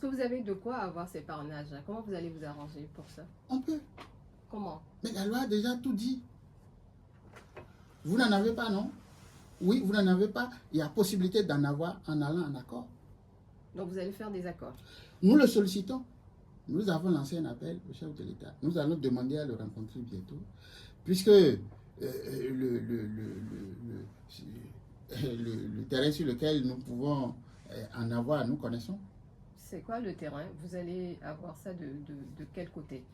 Est-ce que vous avez de quoi avoir ces parrainages-là? Comment vous allez vous arranger pour ça? On peut. Comment? Mais la loi a déjà tout dit. Vous n'en avez pas, non? Oui, vous n'en avez pas. Il y a possibilité d'en avoir en allant en accord. Donc vous allez faire des accords. Nous le sollicitons. Nous avons lancé un appel au chef de l'État. Nous allons demander à le rencontrer bientôt. Puisque le terrain sur lequel nous pouvons en avoir, nous connaissons. C'est quoi le terrain? Vous allez avoir ça de quel côté?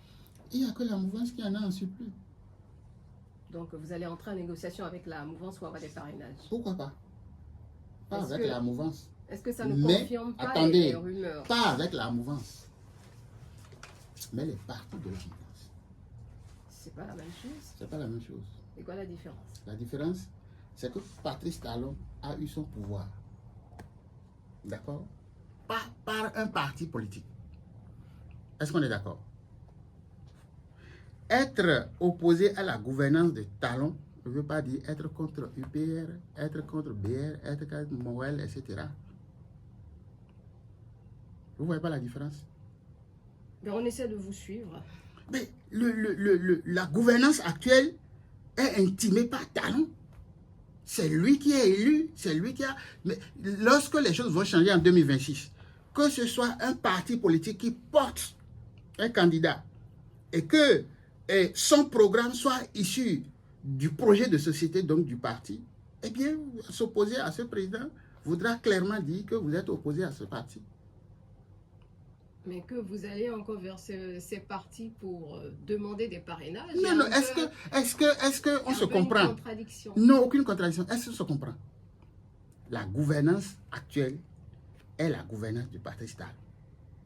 Il n'y a que la mouvance qui en a en surplus. Donc vous allez entrer en négociation avec la mouvance pour avoir des parrainages. Pourquoi pas? Pas avec la mouvance. Est-ce que ça ne Mais, confirme pas attendez, les rumeurs? Pas avec la mouvance. Mais les partis de la mouvance. C'est pas la même chose. C'est pas la même chose. C'est quoi la différence? La différence, c'est que Patrice Talon a eu son pouvoir. D'accord? Pas par un parti politique. Est-ce qu'on est d'accord? Être opposé à la gouvernance de Talon ne veut pas dire être contre UPR, être contre BR, être contre Moël, etc. Vous ne voyez pas la différence? Ben, on essaie de vous suivre. Mais la gouvernance actuelle est intimée par Talon. C'est lui qui est élu, c'est lui qui a... Mais lorsque les choses vont changer en 2026, que ce soit un parti politique qui porte un candidat et que son programme soit issu du projet de société, donc du parti, eh bien, s'opposer à ce président voudra clairement dire que vous êtes opposé à ce parti. Mais que vous allez encore vers ces partis pour demander des parrainages? Non, non, est-ce que on se comprend? Une contradiction. Non, aucune contradiction. Est-ce qu'on se comprend? La gouvernance actuelle est la gouvernance du parti stable.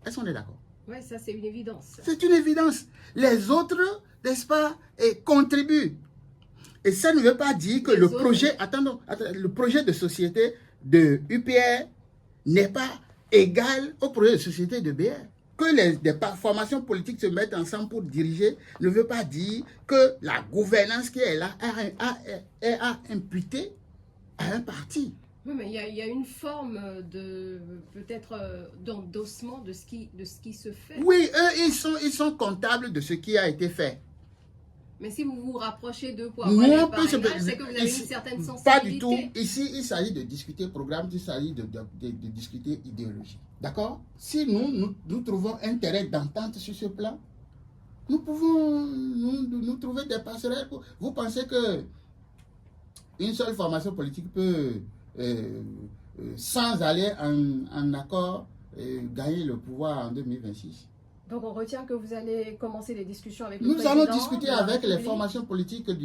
Est-ce qu'on est d'accord? Oui, ça c'est une évidence. C'est une évidence. Les autres, n'est-ce pas, contribuent. Et ça ne veut pas dire que le projet, le projet de société de UPR n'est pas égal au projet de société de BR. Que des formations politiques se mettent ensemble pour diriger ne veut pas dire que la gouvernance qui est là est à imputer à un parti. Oui, mais il y a une forme de peut-être d'endossement de ce qui se fait. Oui, eux, ils sont comptables de ce qui a été fait. Mais si vous vous rapprochez d'eux pour avoir les parrainages, c'est que vous avez une certaine sensibilité. Pas du tout. Ici, il s'agit de discuter programme, il s'agit de discuter idéologie. D'accord? Si nous trouvons un terrain d'entente sur ce plan, nous pouvons nous trouver des passerelles. Vous pensez que une seule formation politique peut, sans aller en accord, gagner le pouvoir en 2026? Donc on retient que vous allez commencer les discussions avec le Nous président. Nous allons discuter avec les formations politiques de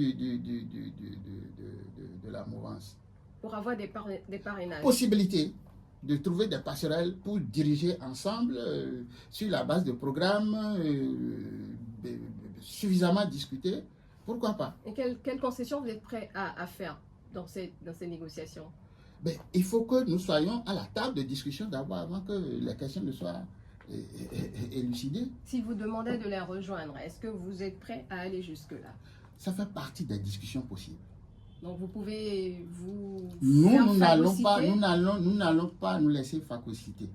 la mouvance. Pour avoir des parrainages. Possibilité de trouver des passerelles pour diriger ensemble sur la base de programmes suffisamment discutés. Pourquoi pas? Et quelles concessions vous êtes prêts à faire dans ces négociations? Ben, il faut que nous soyons à la table de discussion d'abord avant que les questions ne soient élucidées. Si vous demandez de les rejoindre, est-ce que vous êtes prêt à aller jusque-là? Ça fait partie des discussions possibles. Donc vous pouvez vous nous n'allons pas nous laisser phagocyter.